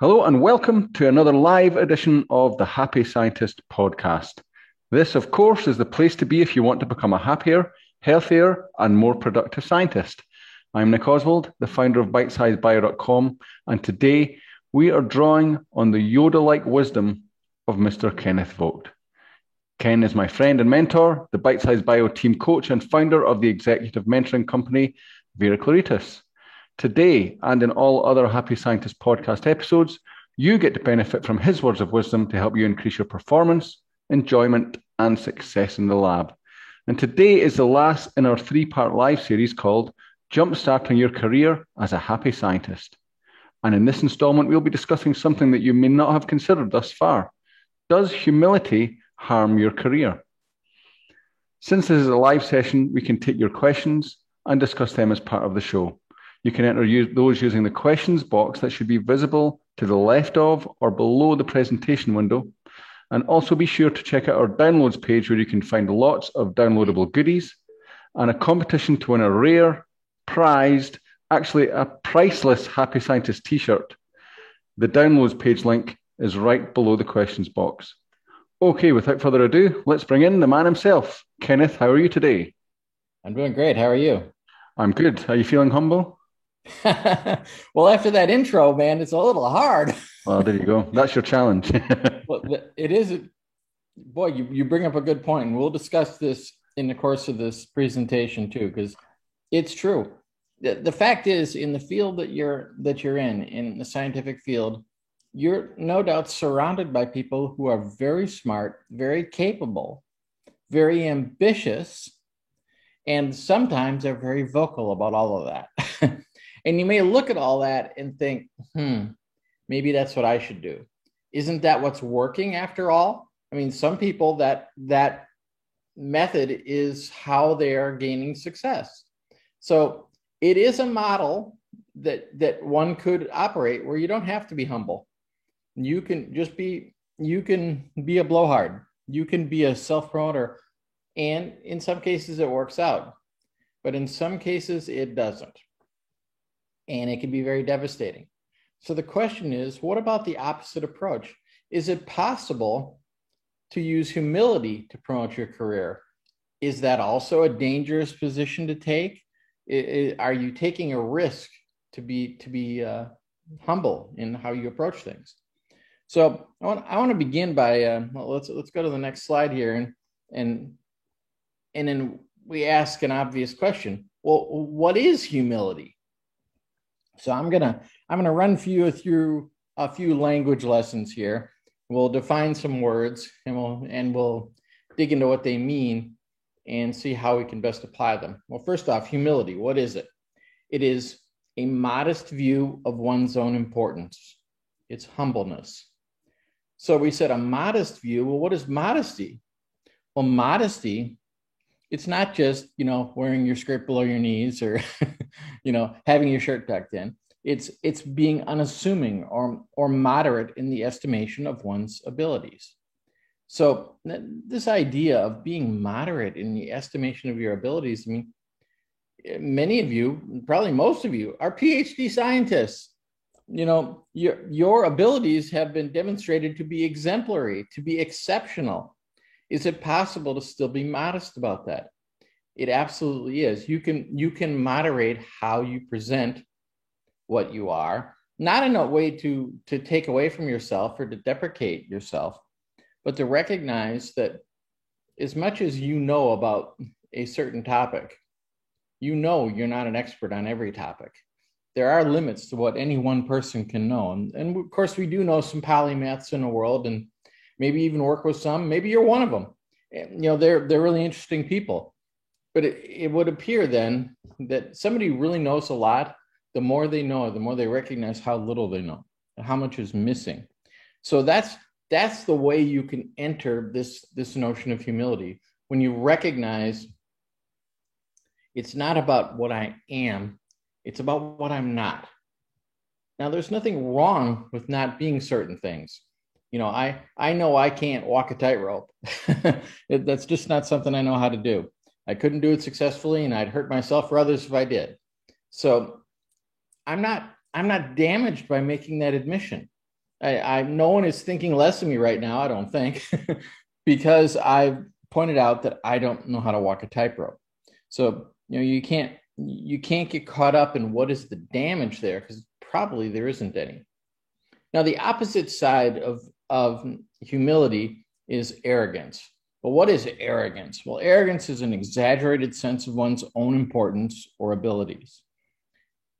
Hello and welcome to another live edition of the Happy Scientist podcast. This, of course, is the place to be if you want to become a happier, healthier, and more productive scientist. I'm Nick Oswald, the founder of BitesizeBio.com, and today we are drawing on the Yoda-like wisdom of Mr. Kenneth Vogt. Ken is my friend and mentor, the Bitesize Bio team coach and founder of the executive mentoring company, Vera Claritas. Today, and in all other Happy Scientist podcast episodes, you get to benefit from his words of wisdom to help you increase your performance, enjoyment, and success in the lab. And today is the last in our three-part live series called Jumpstarting Your Career as a Happy Scientist. And in this installment, we'll be discussing something that you may not have considered thus far. Does humility harm your career? Since this is a live session, we can take your questions and discuss them as part of the show. You can enter those using the questions box that should be visible to the left of or below the presentation window. And also be sure to check out our downloads page where you can find lots of downloadable goodies and a competition to win a rare, prized, actually a priceless Happy Scientist t-shirt. The downloads page link is right below the questions box. Okay, without further ado, let's bring in the man himself. Kenneth, how are you today? I'm doing great. How are you? I'm good. Are you feeling humble? Well, after that intro, man, it's a little hard. Well, there you go. That's your challenge. Well, it is. Boy, you bring up a good point, and we'll discuss this in the course of this presentation too, because it's true. The fact is, in the field that you're in the scientific field, you're no doubt surrounded by people who are very smart, very capable, very ambitious, and sometimes they're very vocal about all of that. And you may look at all that and think, maybe that's what I should do. Isn't that what's working after all? I mean, some people that method is how they are gaining success. So it is a model that one could operate where you don't have to be humble. You can be a blowhard. You can be a self-promoter. And in some cases it works out, but in some cases it doesn't. And it can be very devastating. So the question is, what about the opposite approach? Is it possible to use humility to promote your career? Is that also a dangerous position to take? Are you taking a risk to be humble in how you approach things? So I want to begin by let's go to the next slide here, and then we ask an obvious question. Well, what is humility? So I'm gonna run through a few language lessons here. We'll define some words and we'll dig into what they mean and see how we can best apply them. Well, first off, humility. What is it? It is a modest view of one's own importance. It's humbleness. So we said a modest view. Well, what is modesty? Well, modesty, it's not just, wearing your skirt below your knees or, having your shirt tucked in. It's being unassuming or moderate in the estimation of one's abilities. So this idea of being moderate in the estimation of your abilities, I mean, many of you, probably most of you, are PhD scientists. Your abilities have been demonstrated to be exemplary, to be exceptional. Is it possible to still be modest about that? It absolutely is. You can moderate how you present what you are, not in a way to take away from yourself or to deprecate yourself, but to recognize that as much as you know about a certain topic, you're not an expert on every topic. There are limits to what any one person can know. And of course, we do know some polymaths in the world and maybe even work with some. Maybe you're one of them. They're really interesting people. But it would appear then that somebody who really knows a lot, the more they know, the more they recognize how little they know, and how much is missing. So that's the way you can enter this notion of humility, when you recognize it's not about what I am, it's about what I'm not. Now, there's nothing wrong with not being certain things. I know I can't walk a tightrope. That's just not something I know how to do. I couldn't do it successfully, and I'd hurt myself or others if I did. So I'm not damaged by making that admission. No one is thinking less of me right now, I don't think, because I've pointed out that I don't know how to walk a tightrope. So, you can't get caught up in what is the damage there, because probably there isn't any. Now, the opposite side of humility is arrogance. But what is arrogance? Well, arrogance is an exaggerated sense of one's own importance or abilities.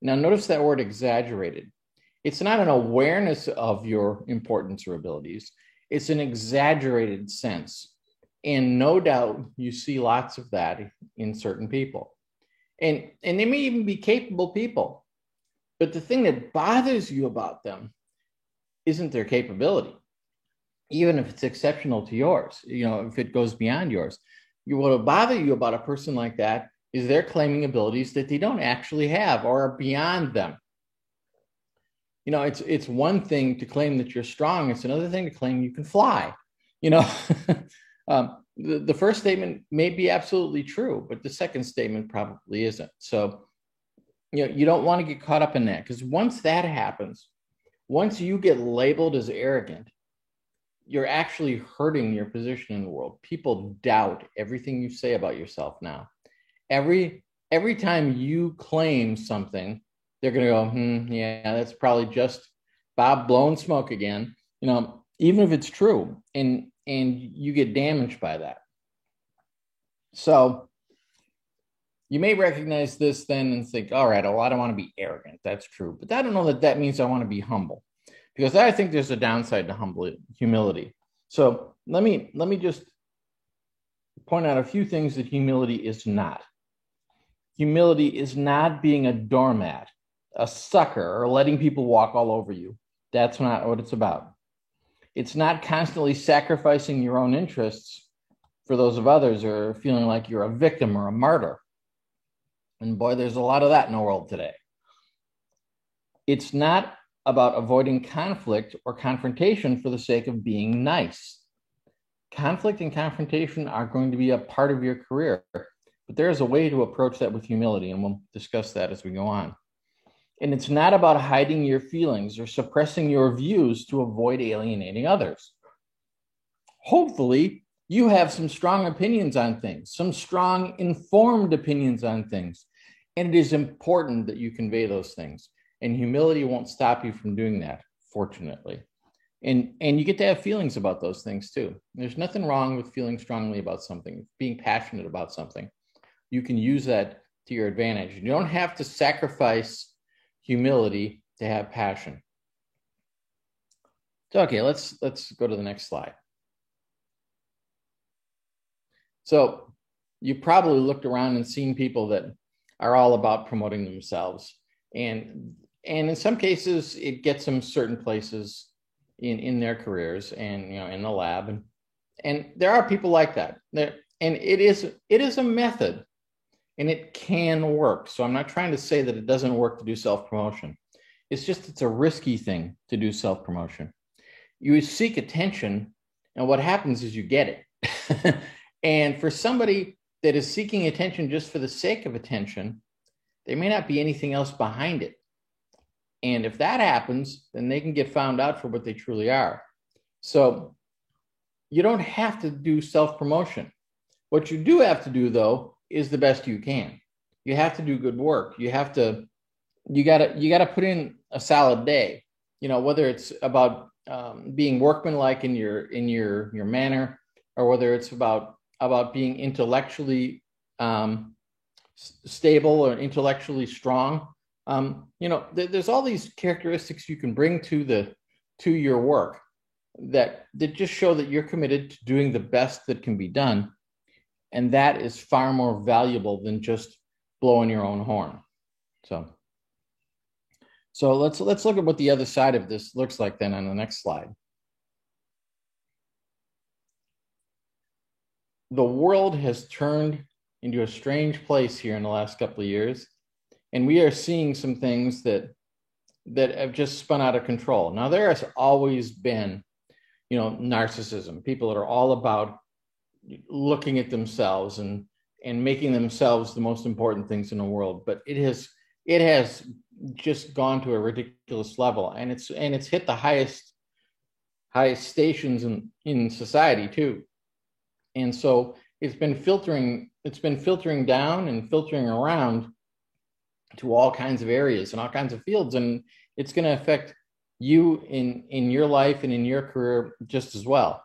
Now, notice that word exaggerated. It's not an awareness of your importance or abilities. It's an exaggerated sense. And no doubt you see lots of that in certain people. And they may even be capable people. But the thing that bothers you about them isn't their capability, even if it's exceptional to yours, if it goes beyond yours. What will bother you about a person like that is they're claiming abilities that they don't actually have or are beyond them. It's one thing to claim that you're strong. It's another thing to claim you can fly. The first statement may be absolutely true, but the second statement probably isn't. So, you don't want to get caught up in that, because once that happens, once you get labeled as arrogant, you're actually hurting your position in the world. People doubt everything you say about yourself now. Every time you claim something, they're going to go, yeah, that's probably just Bob blowing smoke again, even if it's true, and you get damaged by that. So you may recognize this then and think, all right, well, I don't want to be arrogant. That's true. But I don't know that means I want to be humble, because I think there's a downside to humility. So let me just point out a few things that humility is not. Humility is not being a doormat, a sucker, or letting people walk all over you. That's not what it's about. It's not constantly sacrificing your own interests for those of others, or feeling like you're a victim or a martyr. And boy, there's a lot of that in the world today. It's not about avoiding conflict or confrontation for the sake of being nice. Conflict and confrontation are going to be a part of your career, but there's a way to approach that with humility, and we'll discuss that as we go on. And it's not about hiding your feelings or suppressing your views to avoid alienating others. Hopefully, you have some strong opinions on things, some strong informed opinions on things, and it is important that you convey those things. And humility won't stop you from doing that, fortunately. And you get to have feelings about those things too. There's nothing wrong with feeling strongly about something, being passionate about something. You can use that to your advantage. You don't have to sacrifice humility to have passion. So, okay, let's go to the next slide. So you probably looked around and seen people that are all about promoting themselves. And in some cases, it gets them certain places in their careers and in the lab. And there are people like that. And it is a method, and it can work. So I'm not trying to say that it doesn't work to do self-promotion. It's a risky thing to do self-promotion. You seek attention, and what happens is you get it. And for somebody that is seeking attention just for the sake of attention, there may not be anything else behind it. And if that happens, then they can get found out for what they truly are. So you don't have to do self-promotion. What you do have to do, though, is the best you can. You have to do good work. You gotta put in a solid day. Whether it's about being workmanlike in your manner, or whether it's about being intellectually stable or intellectually strong. There's all these characteristics you can bring to your work that just show that you're committed to doing the best that can be done. And that is far more valuable than just blowing your own horn. So let's look at what the other side of this looks like then on the next slide. The world has turned into a strange place here in the last couple of years, and we are seeing some things that have just spun out of control. Now, there has always been, narcissism, people that are all about looking at themselves and making themselves the most important things in the world. But it has just gone to a ridiculous level, and it's hit the highest highest stations in society too. And so it's been filtering down and filtering around to all kinds of areas and all kinds of fields. And it's going to affect you in your life and in your career just as well.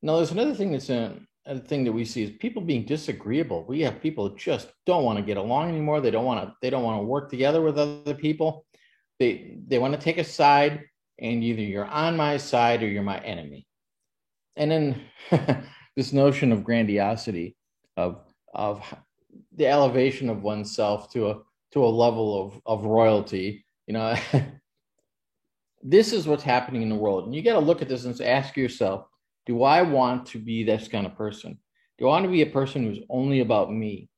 Now, there's another thing that's a thing that we see is people being disagreeable. We have people that just don't want to get along anymore. They don't want to work together with other people. They want to take a side, and either you're on my side or you're my enemy. And then this notion of grandiosity, of the elevation of oneself to a level of royalty, this is what's happening in the world. And you got to look at this and ask yourself, do I want to be this kind of person? Do I want to be a person who's only about me?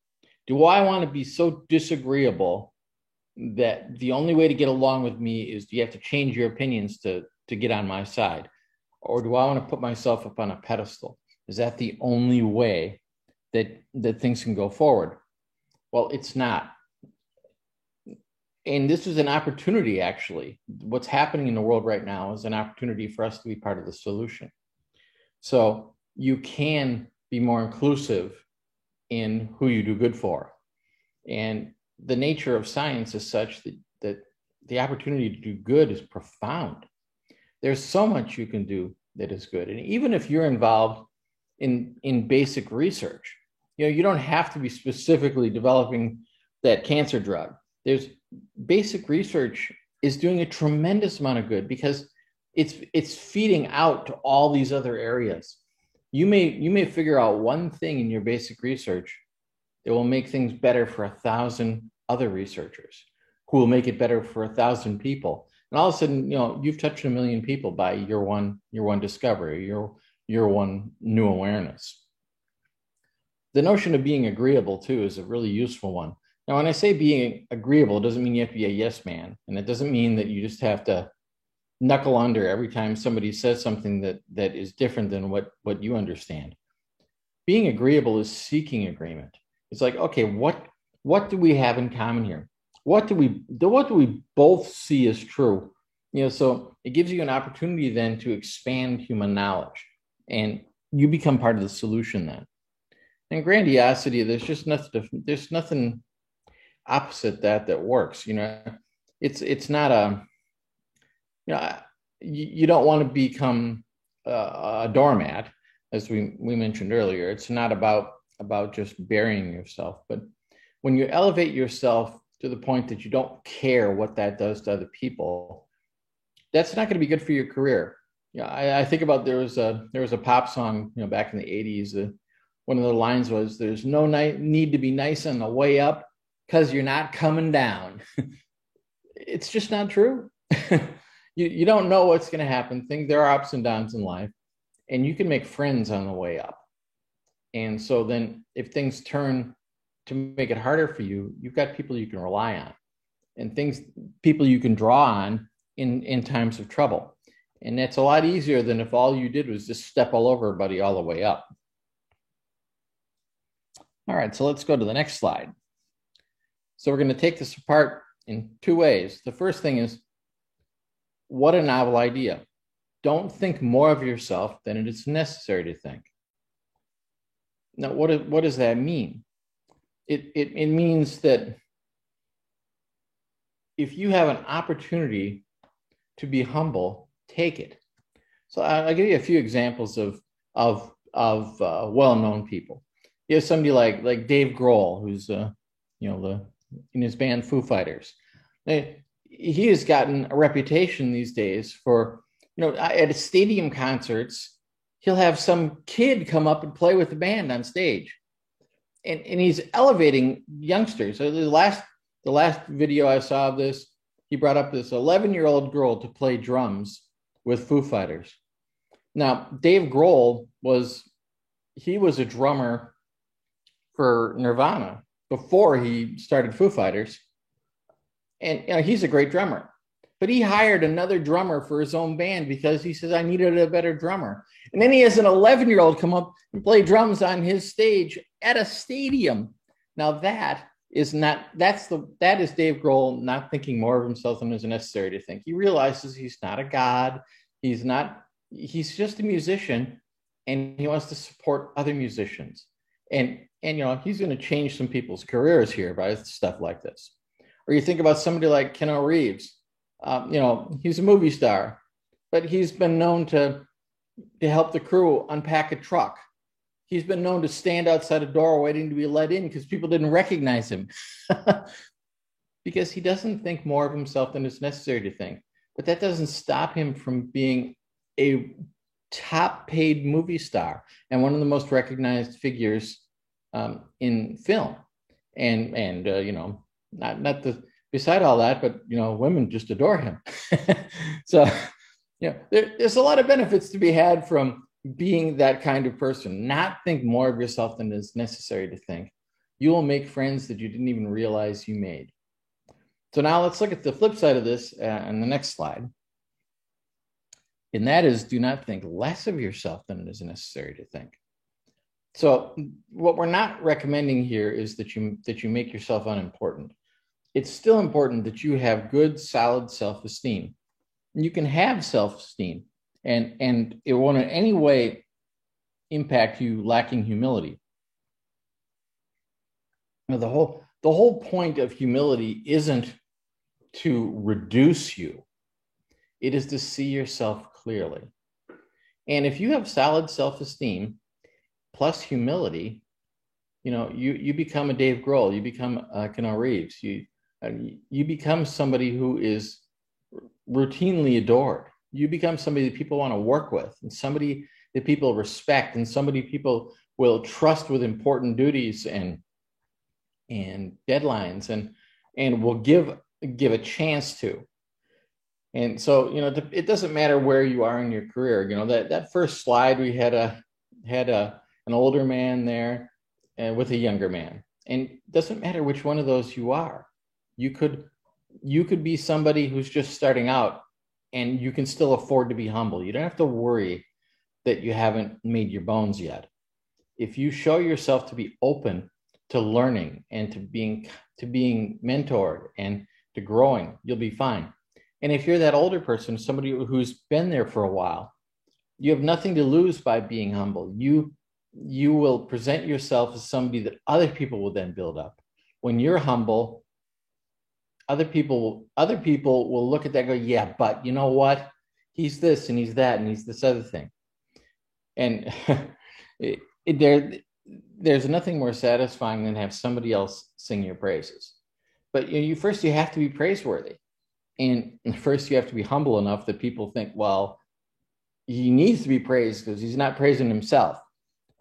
Do I want to be so disagreeable that the only way to get along with me is you have to change your opinions to get on my side? Or do I want to put myself up on a pedestal? Is that the only way that things can go forward? Well, it's not. And this is an opportunity, actually. What's happening in the world right now is an opportunity for us to be part of the solution. So you can be more inclusive in who you do good for. And the nature of science is such that the opportunity to do good is profound. There's so much you can do that is good. And even if you're involved in basic research, you don't have to be specifically developing that cancer drug. There's basic research is doing a tremendous amount of good because it's feeding out to all these other areas. You may figure out one thing in your basic research that will make things better for 1,000 other researchers who will make it better for 1,000 people. And all of a sudden, you've touched 1 million people by your one discovery, your one new awareness. The notion of being agreeable too is a really useful one. Now, when I say being agreeable, it doesn't mean you have to be a yes man, and it doesn't mean that you just have to knuckle under every time somebody says something that is different than what you understand. Being agreeable is seeking agreement. It's like, okay, what do we have in common here? What do we both see as true? So it gives you an opportunity then to expand human knowledge, and you become part of the solution then. And grandiosity, there's nothing opposite that works. It's not a, you don't want to become a doormat, as we mentioned earlier. It's not about just burying yourself, but when you elevate yourself to the point that you don't care what that does to other people, that's not going to be good for your career. I think about there was a pop song, back in the 80s. One of the lines was, "There's no need to be nice on the way up because you're not coming down." It's just not true. You don't know what's going to happen. There are ups and downs in life, and you can make friends on the way up. And so then if things turn to make it harder for you, you've got people you can rely on, and people you can draw on in times of trouble. And that's a lot easier than if all you did was just step all over everybody all the way up. All right, so let's go to the next slide. So we're going to take this apart in two ways. The first thing is, what a novel idea. Don't think more of yourself than it is necessary to think. Now, what does that mean? It means that if you have an opportunity to be humble, take it. So I'll give you a few examples of well-known people. You have somebody like Dave Grohl, who's in his band Foo Fighters. He has gotten a reputation these days for, at stadium concerts, he'll have some kid come up and play with the band on stage, and he's elevating youngsters. So the last video I saw of this, he brought up this 11-year-old girl to play drums with Foo Fighters. Now, Dave Grohl was a drummer for Nirvana before he started Foo Fighters. And he's a great drummer, but he hired another drummer for his own band because he says, I needed a better drummer. And then he has an 11-year-old come up and play drums on his stage at a stadium. Now that is Dave Grohl not thinking more of himself than is necessary to think. He realizes he's not a god. He's not he's just a musician and he wants to support other musicians. And he's going to change some people's careers here by stuff like this. Or you think about somebody like Keanu Reeves. He's a movie star, but he's been known to help the crew unpack a truck. He's been known to stand outside a door waiting to be let in because people didn't recognize him. Because he doesn't think more of himself than is necessary to think. But that doesn't stop him from being a top paid movie star and one of the most recognized figures in film. And not the beside all that, but women just adore him. So there's a lot of benefits to be had from being that kind of person. Not think more of yourself than is necessary to think. You will make friends that you didn't even realize you made. So now let's look at the flip side of this on the next slide. And that is, do not think less of yourself than it is necessary to think. So what we're not recommending here is that you make yourself unimportant. It's still important that you have good, solid self-esteem. You can have self-esteem, and it won't in any way impact you lacking humility. Now, the whole point of humility isn't to reduce you. It is to see yourself clearly. And if you have solid self-esteem plus humility, you become a Dave Grohl, you become Keanu Reeves, you become somebody who is routinely adored. You become somebody that people want to work with, and somebody that people respect, and somebody people will trust with important duties and deadlines, and will give a chance to. And so, it doesn't matter where you are in your career. That first slide, we had an older man there with a younger man. And it doesn't matter which one of those you are. You could be somebody who's just starting out, and you can still afford to be humble. You don't have to worry that you haven't made your bones yet. If you show yourself to be open to learning and to being mentored and to growing, you'll be fine. And if you're that older person, somebody who's been there for a while, you have nothing to lose by being humble. You will present yourself as somebody that other people will then build up. When you're humble, other people will look at that and go, yeah, but you know what? He's this and he's that and he's this other thing. And there's nothing more satisfying than have somebody else sing your praises. But you have to be praiseworthy. And first you have to be humble enough that people think, well, he needs to be praised because he's not praising himself.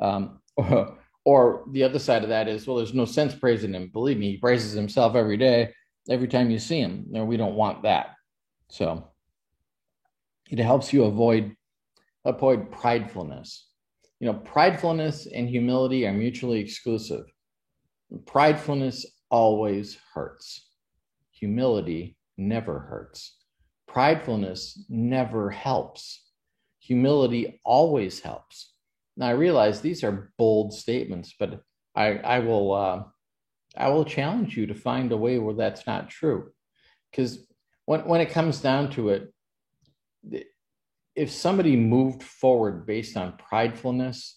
Or the other side of that is, well, there's no sense praising him. Believe me, he praises himself every day, every time you see him. We don't want that. So it helps you avoid pridefulness. Pridefulness and humility are mutually exclusive. Pridefulness always hurts. Humility never hurts. Pridefulness never helps. Humility always helps. Now, I realize these are bold statements, but I will challenge you to find a way where that's not true. Because when it comes down to it, if somebody moved forward based on pridefulness,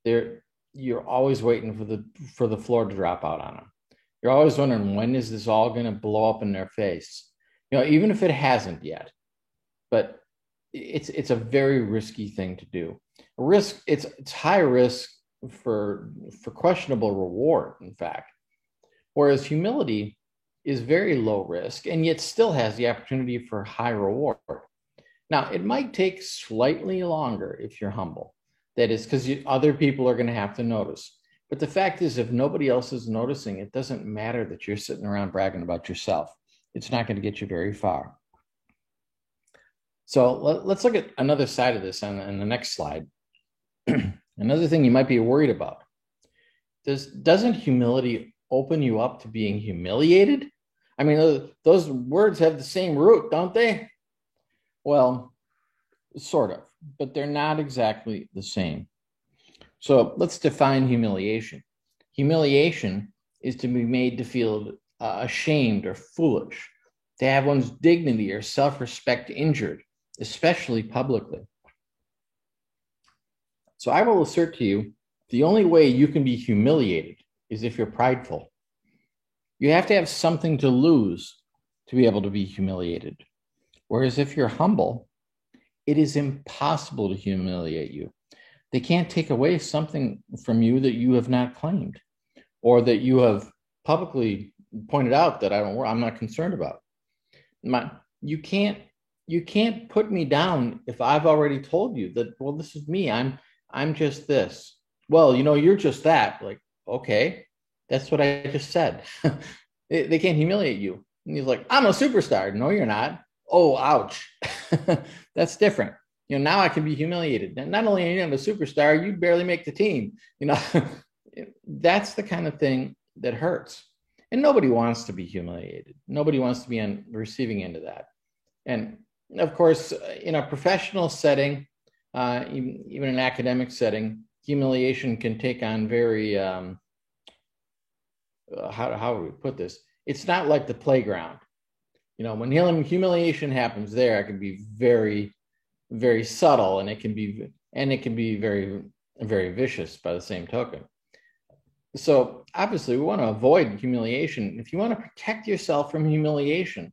you're always waiting for the floor to drop out on them. You're always wondering, when is this all going to blow up in their face? Even if it hasn't yet. But it's a very risky thing to do. It's high risk for questionable reward, in fact. Whereas humility is very low risk and yet still has the opportunity for high reward. Now, it might take slightly longer if you're humble. That is because other people are going to have to notice. But the fact is, if nobody else is noticing, it doesn't matter that you're sitting around bragging about yourself. It's not going to get you very far. So let's look at another side of this on the next slide. Another thing you might be worried about. Doesn't humility open you up to being humiliated? I mean, those words have the same root, don't they? Well, sort of, but they're not exactly the same. So let's define humiliation. Humiliation is to be made to feel ashamed or foolish, to have one's dignity or self-respect injured, especially publicly. So I will assert to you, the only way you can be humiliated is if you're prideful. You have to have something to lose to be able to be humiliated. Whereas if you're humble, it is impossible to humiliate you. They can't take away something from you that you have not claimed or that you have publicly pointed out that I'm not concerned about. You can't put me down if I've already told you that, well, this is me. I'm just this. Well, you're just that. Like, okay, that's what I just said. They can't humiliate you. And he's like, I'm a superstar. No, you're not. Oh, ouch. That's different. Now I can be humiliated. And not only are you not a superstar, you barely make the team. That's the kind of thing that hurts. And nobody wants to be humiliated. Nobody wants to be on the receiving end of that. And of course, in a professional setting, even an academic setting, humiliation can take on very, how do we put this? It's not like the playground. When humiliation happens there, it can be very, very subtle, and it can be very, very vicious by the same token. So obviously, we want to avoid humiliation. If you want to protect yourself from humiliation,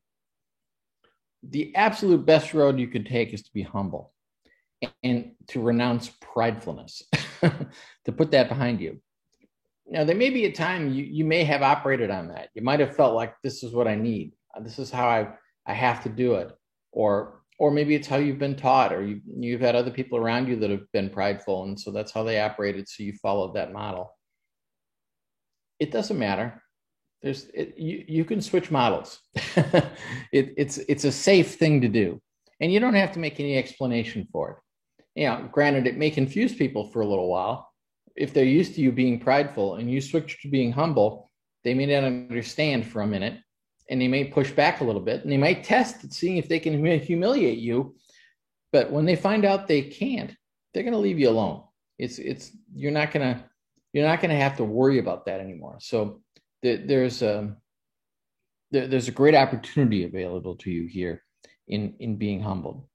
the absolute best road you could take is to be humble and to renounce pridefulness, to put that behind you. Now, there may be a time you may have operated on that. You might have felt like, this is what I need. This is how I have to do it. Or maybe it's how you've been taught, or you've had other people around you that have been prideful, and so that's how they operated, so you followed that model. It doesn't matter. You can switch models. It's a safe thing to do, and you don't have to make any explanation for it. Granted, it may confuse people for a little while. If they're used to you being prideful and you switch to being humble, they may not understand for a minute, and they may push back a little bit, and they might test seeing if they can humiliate you. But when they find out they can't, they're going to leave you alone. You're not going to have to worry about that anymore. So there's a great opportunity available to you here in being humbled.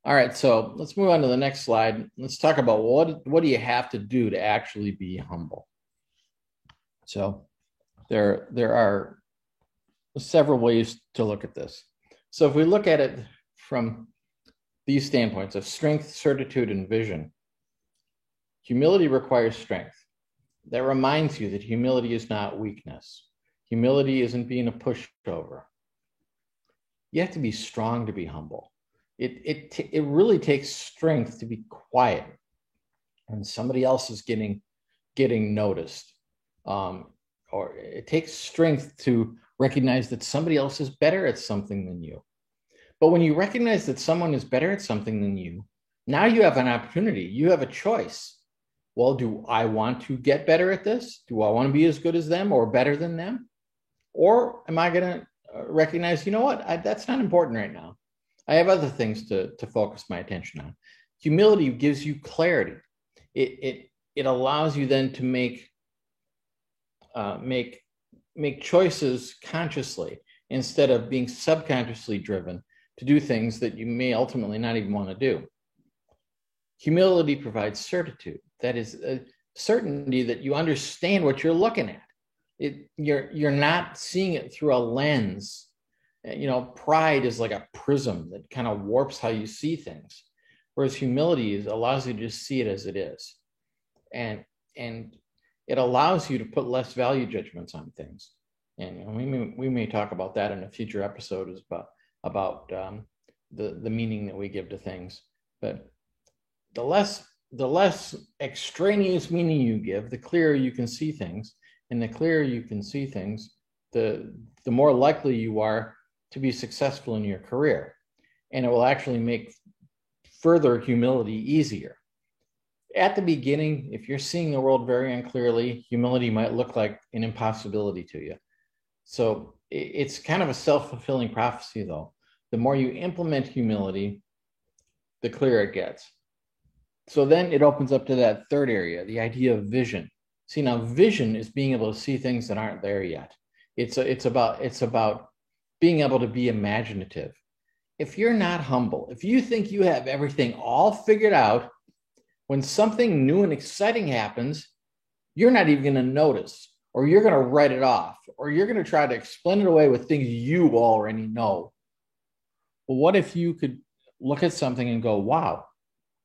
All right, so let's move on to the next slide. Let's talk about what do you have to do to actually be humble. So there are several ways to look at this. So if we look at it from these standpoints of strength, certitude, and vision, humility requires strength. That reminds you that humility is not weakness. Humility isn't being a pushover. You have to be strong to be humble. It really takes strength to be quiet when somebody else is getting noticed. Or it takes strength to recognize that somebody else is better at something than you. But when you recognize that someone is better at something than you, now you have an opportunity. You have a choice. Well, do I want to get better at this? Do I want to be as good as them or better than them? Or am I going to recognize, that's not important right now. I have other things to focus my attention on. Humility gives you clarity. It allows you then to make choices consciously instead of being subconsciously driven to do things that you may ultimately not even want to do. Humility provides certitude. That is a certainty that you understand what you're looking at. You're not seeing it through a lens. Pride is like a prism that kind of warps how you see things, whereas humility allows you to just see it as it is, and it allows you to put less value judgments on things. And we may talk about that in a future episode, is about the meaning that we give to things. But the less extraneous meaning you give, the clearer you can see things, and the clearer you can see things, the more likely you are to be successful in your career. And it will actually make further humility easier. At the beginning, if you're seeing the world very unclearly, humility might look like an impossibility to you. So it's kind of a self-fulfilling prophecy, though. The more you implement humility, the clearer it gets. So then it opens up to that third area, the idea of vision. See, now vision is being able to see things that aren't there yet. It's about being able to be imaginative. If you're not humble, if you think you have everything all figured out, when something new and exciting happens, you're not even going to notice, or you're going to write it off, or you're going to try to explain it away with things you already know. But what if you could look at something and go, wow,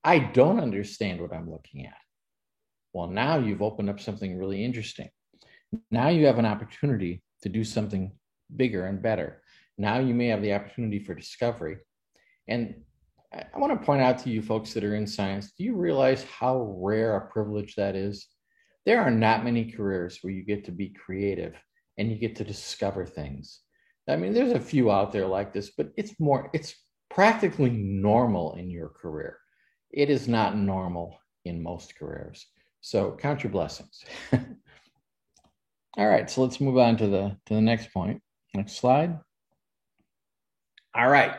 I don't understand what I'm looking at? Well, now you've opened up something really interesting. Now you have an opportunity to do something bigger and better. Now you may have the opportunity for discovery. And I want to point out to you folks that are in science, do you realize how rare a privilege that is? There are not many careers where you get to be creative and you get to discover things. I mean, there's a few out there like this, but it's practically normal in your career. It is not normal in most careers. So count your blessings. All right, so let's move on to the next point. Next slide. All right.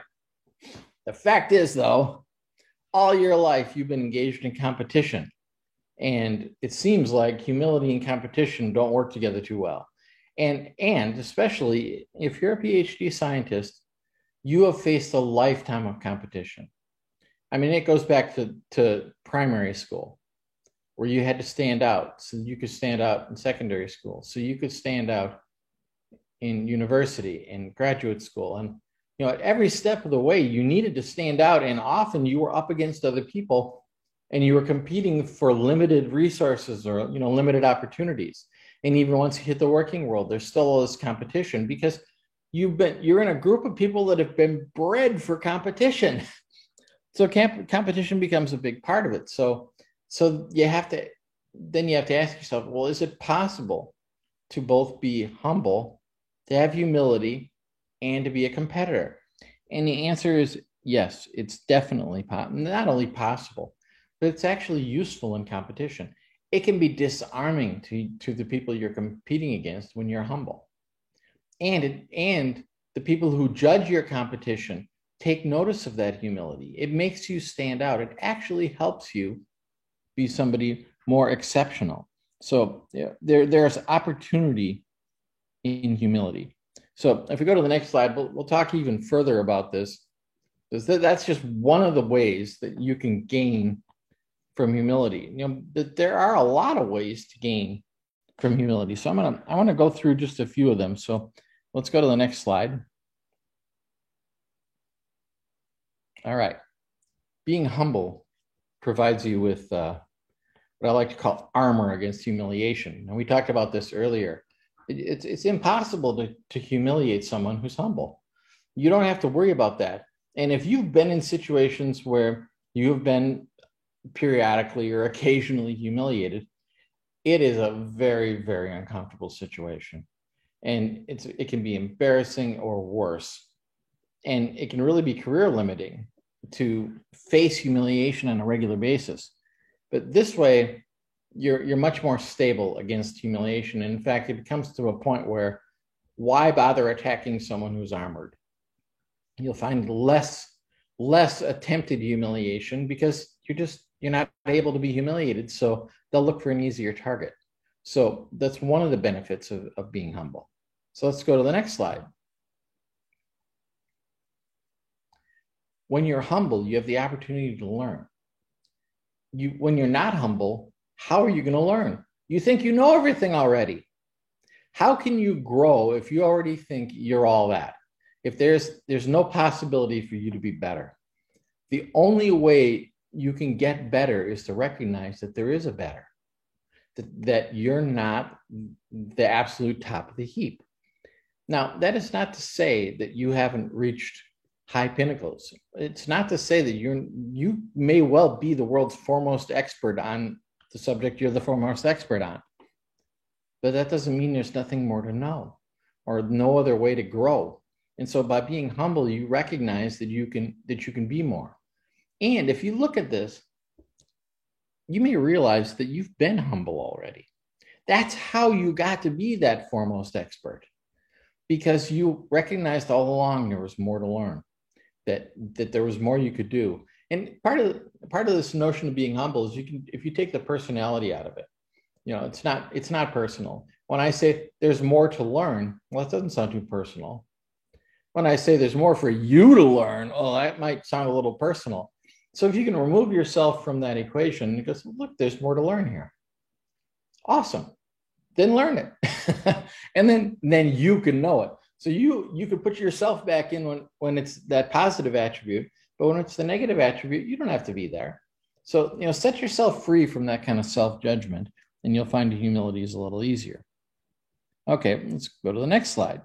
The fact is, though, all your life you've been engaged in competition. And it seems like humility and competition don't work together too well. And especially if you're a PhD scientist, you have faced a lifetime of competition. I mean, it goes back to primary school, where you had to stand out. So you could stand out in secondary school. So you could stand out in university and graduate school. And, you know, at every step of the way, you needed to stand out. And often you were up against other people and you were competing for limited resources or, you know, limited opportunities. And even once you hit the working world, there's still all this competition because you're in a group of people that have been bred for competition. So competition becomes a big part of it. So you have to ask yourself, well, is it possible to both be humble, to have humility, and to be a competitor? And the answer is yes, it's definitely not only possible, but it's actually useful in competition. It can be disarming to the people you're competing against when you're humble. And the people who judge your competition take notice of that humility. It makes you stand out. It actually helps you be somebody more exceptional. So there's opportunity in humility. So if we go to the next slide, we'll talk even further about this. That's just one of the ways that you can gain from humility. You know, there are a lot of ways to gain from humility. So I want to go through just a few of them. So let's go to the next slide. All right. Being humble provides you with what I like to call armor against humiliation. And we talked about this earlier. It's impossible to humiliate someone who's humble. You don't have to worry about that. And if you've been in situations where you have been periodically or occasionally humiliated, it is a very, very uncomfortable situation. And it can be embarrassing or worse. And it can really be career limiting to face humiliation on a regular basis. But this way, you're much more stable against humiliation. And in fact, it comes to a point where why bother attacking someone who's armored? You'll find less attempted humiliation because you're not able to be humiliated. So they'll look for an easier target. So that's one of the benefits of being humble. So let's go to the next slide. When you're humble, you have the opportunity to learn. When you're not humble, how are you going to learn? You think you know everything already. How can you grow if you already think you're all that? If there's no possibility for you to be better. The only way you can get better is to recognize that there is a better, that you're not the absolute top of the heap. Now, that is not to say that you haven't reached high pinnacles. It's not to say that you may well be the world's foremost expert on the subject you're the foremost expert on. But that doesn't mean there's nothing more to know or no other way to grow. And so by being humble, you recognize that you can be more. And if you look at this, you may realize that you've been humble already. That's how you got to be that foremost expert, because you recognized all along there was more to learn, that there was more you could do. And part of this notion of being humble is if you take the personality out of it, you know, it's not personal. When I say there's more to learn, well, that doesn't sound too personal. When I say there's more for you to learn, oh, that might sound a little personal. So if you can remove yourself from that equation, it goes, look, there's more to learn here. Awesome. Then learn it. And then you can know it. So you could put yourself back in when it's that positive attribute, but when it's the negative attribute, you don't have to be there. So, set yourself free from that kind of self-judgment, and you'll find humility is a little easier. Okay, let's go to the next slide.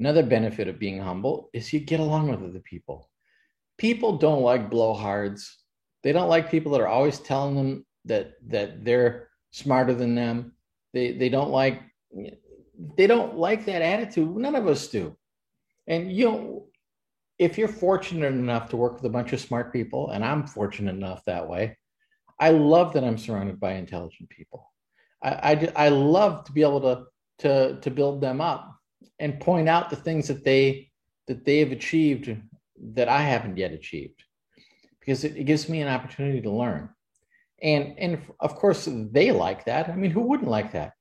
Another benefit of being humble is you get along with other people. People don't like blowhards. They don't like people that are always telling them that they're smarter than them. They don't like that attitude. None of us do. And if you're fortunate enough to work with a bunch of smart people, and I'm fortunate enough that way, I love that I'm surrounded by intelligent people. I love to be able to build them up and point out the things that they have achieved that I haven't yet achieved, because it gives me an opportunity to learn. And of course they like that. I mean, who wouldn't like that?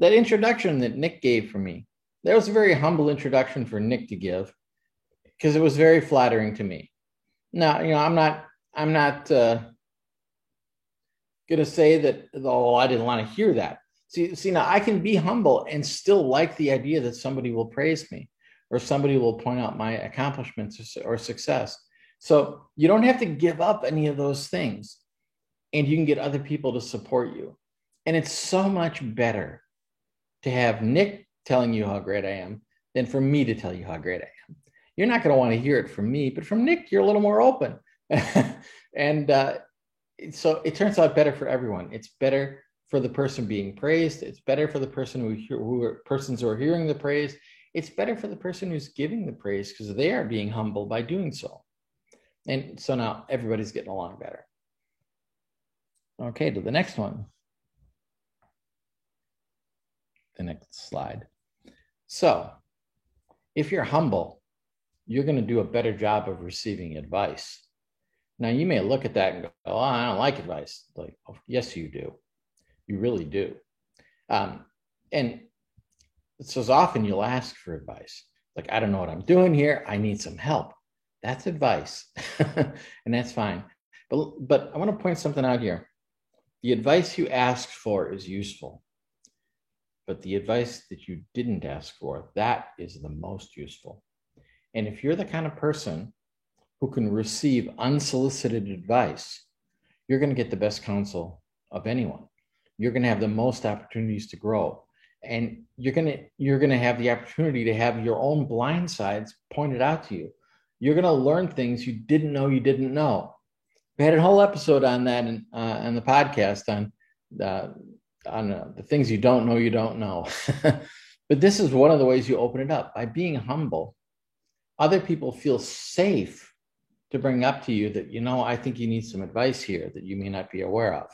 That introduction that Nick gave for me, that was a very humble introduction for Nick to give, because it was very flattering to me. Now, I'm not going to say that, oh, I didn't want to hear that. See, now I can be humble and still like the idea that somebody will praise me or somebody will point out my accomplishments or success. So you don't have to give up any of those things, and you can get other people to support you. And it's so much better to have Nick telling you how great I am than for me to tell you how great I am. You're not going to want to hear it from me, but from Nick, you're a little more open. And so it turns out better for everyone. It's better for the person being praised. It's better for the person persons who are hearing the praise. It's better for the person who's giving the praise, because they are being humble by doing so. And so now everybody's getting along better. Okay, to the next one. The next slide. So if you're humble, you're going to do a better job of receiving advice. Now, you may look at that and go, oh, I don't like advice. Like, oh, yes, you do. You really do. And so often you'll ask for advice. Like, I don't know what I'm doing here. I need some help. That's advice. And that's fine. But I want to point something out here. The advice you asked for is useful. But the advice that you didn't ask for, that is the most useful. And if you're the kind of person who can receive unsolicited advice, you're going to get the best counsel of anyone. You're going to have the most opportunities to grow. And you're going to have the opportunity to have your own blind sides pointed out to you. You're going to learn things you didn't know you didn't know. We had a whole episode on that on the podcast on the things you don't know. But this is one of the ways you open it up. By being humble, other people feel safe to bring up to you that, I think you need some advice here that you may not be aware of.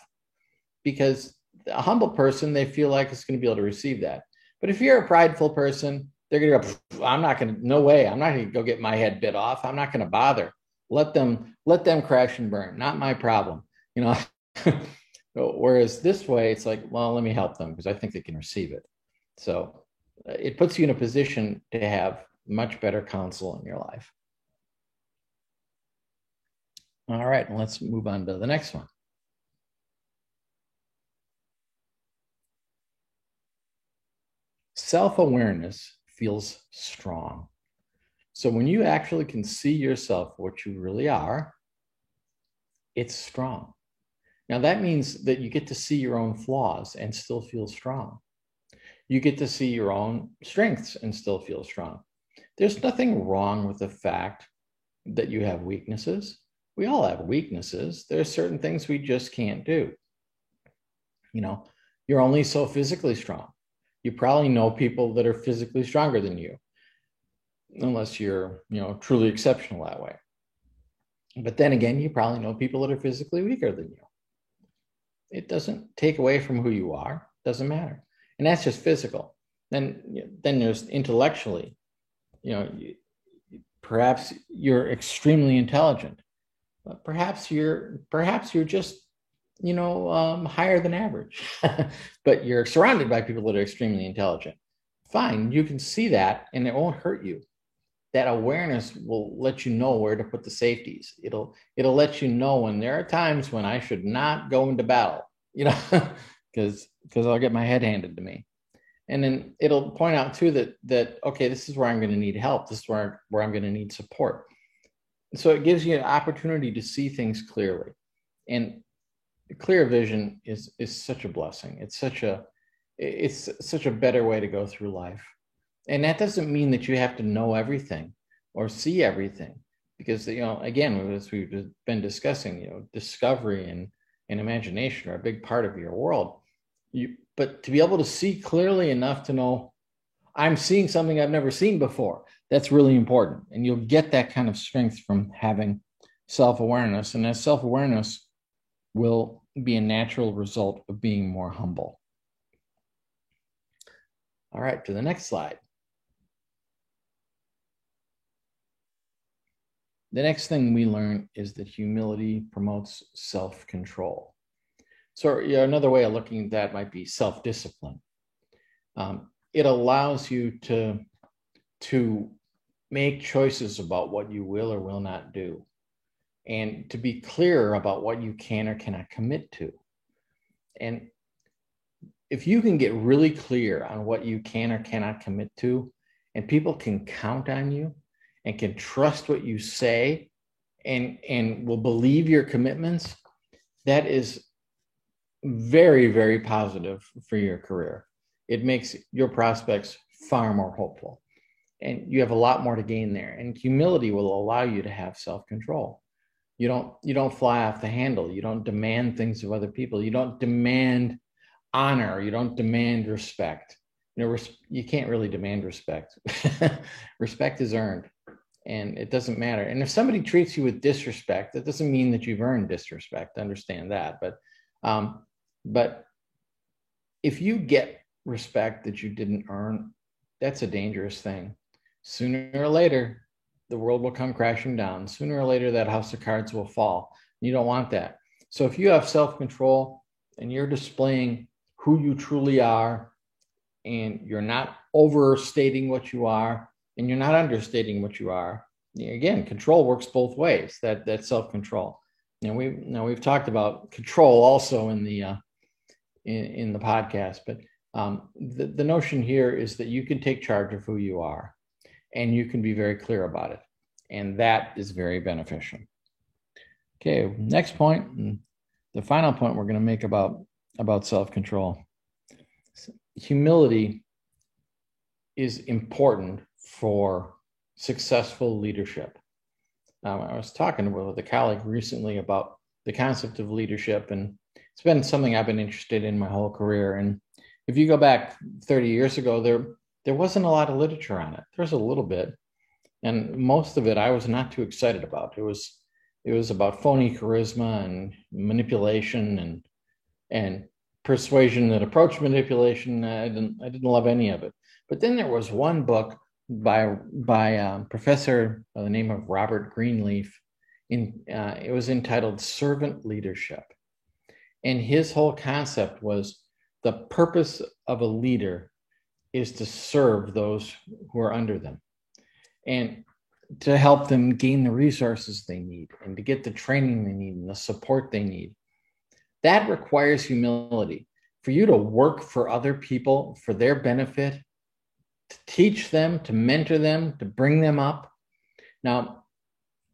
Because a humble person, they feel like it's going to be able to receive that. But if you're a prideful person, they're going to go, no way, I'm not going to go get my head bit off. I'm not going to bother. Let them crash and burn. Not my problem. Whereas this way, it's like, well, let me help them because I think they can receive it. So it puts you in a position to have much better counsel in your life. All right, and let's move on to the next one. Self-awareness feels strong. So when you actually can see yourself for what you really are, it's strong. Now that means that you get to see your own flaws and still feel strong. You get to see your own strengths and still feel strong. There's nothing wrong with the fact that you have weaknesses. We all have weaknesses. There are certain things we just can't do. You're only so physically strong. You probably know people that are physically stronger than you, unless you're, truly exceptional that way. But then again, you probably know people that are physically weaker than you. It doesn't take away from who you are. It doesn't matter. And that's just physical. Then there's intellectually, perhaps you're extremely intelligent, but perhaps you're just, higher than average, but you're surrounded by people that are extremely intelligent. Fine. You can see that and it won't hurt you. that awareness will let you know where to put the safeties. It'll let you know when there are times when I should not go into battle, because I'll get my head handed to me. And then it'll point out too that okay, this is where I'm going to need help. This is where I'm going to need support. So it gives you an opportunity to see things clearly. And clear vision is such a blessing. It's such a better way to go through life. And that doesn't mean that you have to know everything or see everything, because again, as we've been discussing, discovery and imagination are a big part of your world. But to be able to see clearly enough to know I'm seeing something I've never seen before, that's really important. And you'll get that kind of strength from having self-awareness. And that self-awareness will be a natural result of being more humble. All right, to the next slide. The next thing we learn is that humility promotes self-control. So another way of looking at that might be self-discipline. It allows you to make choices about what you will or will not do, and to be clear about what you can or cannot commit to. And if you can get really clear on what you can or cannot commit to, and people can count on you and can trust what you say and will believe your commitments, that is very, very positive for your career. It makes your prospects far more hopeful, and you have a lot more to gain there. And humility will allow you to have self-control. You don't fly off the handle. You don't demand things of other people. You don't demand honor. You don't demand respect. You can't really demand respect. Respect is earned, and it doesn't matter. And if somebody treats you with disrespect, that doesn't mean that you've earned disrespect. Understand that. But if you get respect that you didn't earn, that's a dangerous thing. Sooner or later, the world will come crashing down. Sooner or later, that house of cards will fall. You don't want that. So if you have self-control and you're displaying who you truly are, and you're not overstating what you are, and you're not understating what you are, again, control works both ways. That self-control. We've talked about control also in the podcast, but the notion here is that you can take charge of who you are, and you can be very clear about it, and that is very beneficial. Okay, next point, the final point we're going to make about self-control. Humility is important for successful leadership. I was talking with a colleague recently about the concept of leadership, and it's been something I've been interested in my whole career. And if you go back 30 years ago, there wasn't a lot of literature on it. There's a little bit, and most of it I was not too excited about. It was about phony charisma and manipulation and persuasion that approached manipulation. I didn't love any of it. But then there was one book by a professor by the name of Robert Greenleaf. It was entitled Servant Leadership. And his whole concept was the purpose of a leader is to serve those who are under them and to help them gain the resources they need and to get the training they need and the support they need. That requires humility. For you to work for other people for their benefit, to teach them, to mentor them, to bring them up. Now,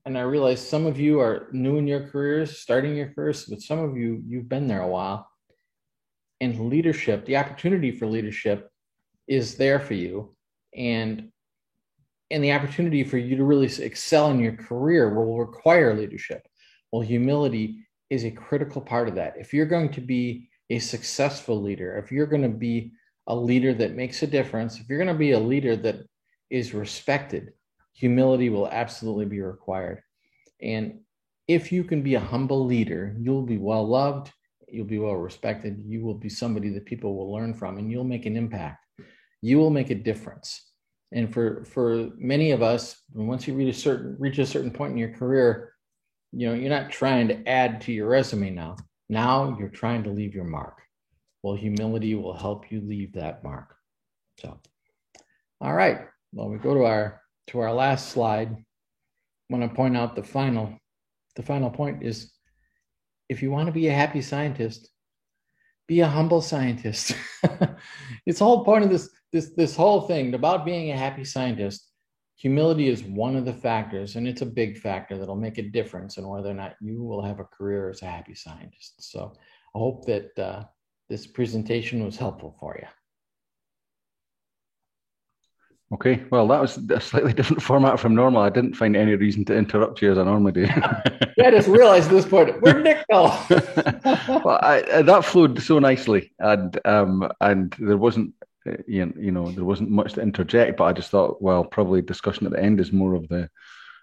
and I realize some of you are new in your careers, starting your careers, but some of you, you've been there a while. And leadership, the opportunity for leadership is there for you. And the opportunity for you to really excel in your career will require leadership. Well, humility is a critical part of that. If you're going to be a successful leader, if you're going to be a leader that makes a difference, if you're going to be a leader that is respected, humility will absolutely be required. And if you can be a humble leader, you'll be well loved, you'll be well respected, you will be somebody that people will learn from, and you'll make an impact. You will make a difference. And for many of us, once you reach a certain point in your career, you're not trying to add to your resume now. Now you're trying to leave your mark. Well, humility will help you leave that mark. So, all right. Well, we go to our to our last slide, I want to point out the final point is, if you want to be a happy scientist, be a humble scientist. It's the whole point of this whole thing about being a happy scientist. Humility is one of the factors, and it's a big factor that'll make a difference in whether or not you will have a career as a happy scientist. So I hope that this presentation was helpful for you. Okay, well, that was a slightly different format from normal. I didn't find any reason to interrupt you as I normally do. Yeah, I just realized at this point, where'd Nick go? Well, that flowed so nicely, and there wasn't, there wasn't much to interject. But I just thought, well, probably discussion at the end is more of the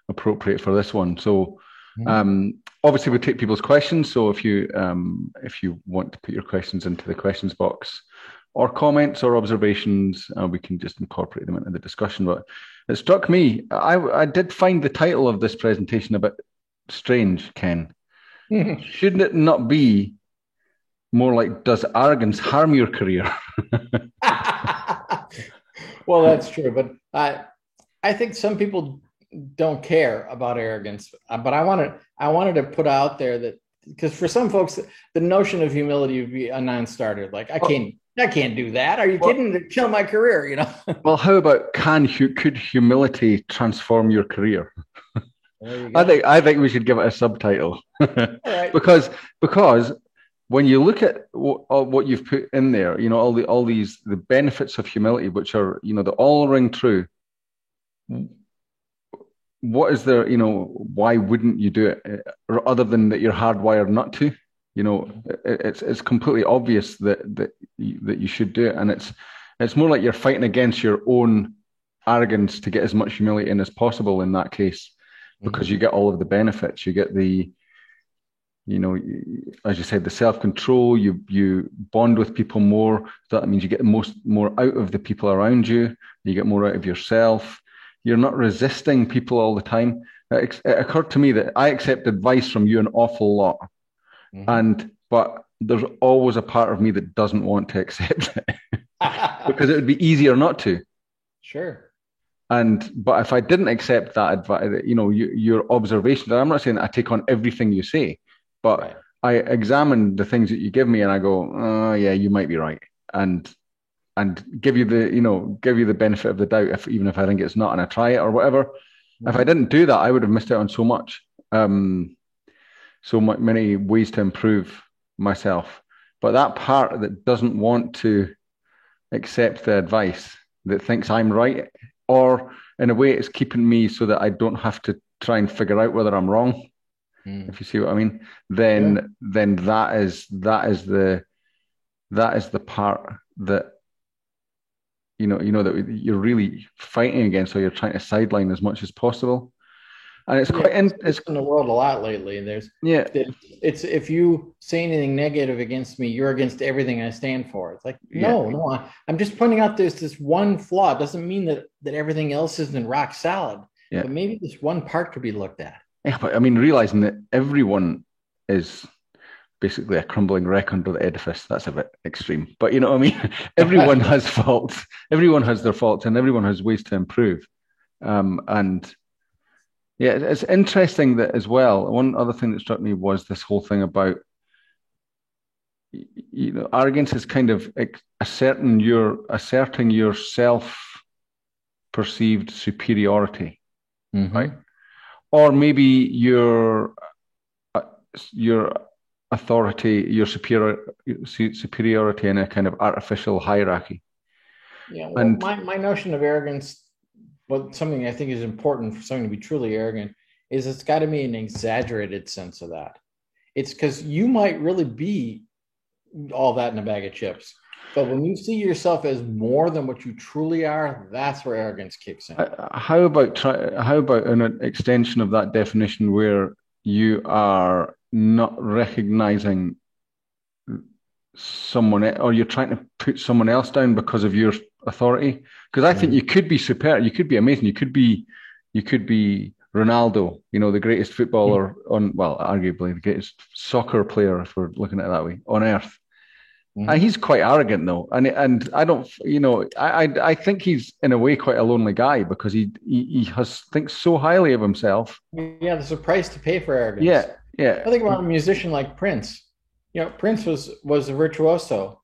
appropriate for this one. So, obviously, we take people's questions. So if you want to put your questions into the questions box, or comments or observations, we can just incorporate them into the discussion. But it struck me, I did find the title of this presentation a bit strange, Ken. Shouldn't it not be more like, does arrogance harm your career? Well, that's true. But I think some people don't care about arrogance. But I wanted to put out there that, because for some folks, the notion of humility would be a non-starter. Like, I can't do that. Are you kidding? To kill my career, Well, how about could humility transform your career? I think we should give it a subtitle. Right. because when you look at what you've put in there, all these the benefits of humility, which are they all ring true. What is there? Why wouldn't you do it? Other than that, you're hardwired not to. It's completely obvious that you should do it, and it's more like you're fighting against your own arrogance to get as much humility in as possible in that case, because you get all of the benefits. You get the, as you said, the self-control. You bond with people more. So that means you get more out of the people around you. You get more out of yourself. You're not resisting people all the time. It occurred to me that I accept advice from you an awful lot. But there's always a part of me that doesn't want to accept it because it would be easier not to. Sure. But if I didn't accept that advice, your observations, I'm not saying that I take on everything you say, but right. I examine the things that you give me and I go, oh yeah, you might be right. And give you the benefit of the doubt, even if I think it's not, and I try it or whatever. If I didn't do that, I would have missed out on so much. So many ways to improve myself. But that part that doesn't want to accept the advice, that thinks I'm right, or in a way it's keeping me so that I don't have to try and figure out whether I'm wrong, if you see what I mean, then that is the part that that you're really fighting against, or you're trying to sideline as much as possible. And it's it's in the world a lot lately. It's if you say anything negative against me, you're against everything I stand for. It's like, no, I'm just pointing out there's this one flaw. It doesn't mean that everything else isn't rock solid. Yeah. But maybe this one part could be looked at. Yeah, but I mean, realizing that everyone is basically a crumbling wreck under the edifice, that's a bit extreme. But you know what I mean? Everyone has faults. Everyone has their faults, and everyone has ways to improve. Yeah, it's interesting that as well. One other thing that struck me was this whole thing about, arrogance is kind of asserting your self-perceived superiority, right? Or maybe your authority, your superiority in a kind of artificial hierarchy. Yeah, well, my notion of arrogance, but something I think is important for something to be truly arrogant, is it's got to be an exaggerated sense of that. It's because you might really be all that in a bag of chips. But when you see yourself as more than what you truly are, that's where arrogance kicks in. How about an extension of that definition where you are not recognizing someone, or you're trying to put someone else down because of your authority? Because I think you could be superb, you could be amazing, you could be Ronaldo, the greatest footballer arguably the greatest soccer player, if we're looking at it that way, on earth. And he's quite arrogant though, and I don't, I think he's in a way quite a lonely guy because he has thinks so highly of himself. Yeah, there's a price to pay for arrogance. Yeah, yeah, I think about a musician like Prince. Prince was a virtuoso,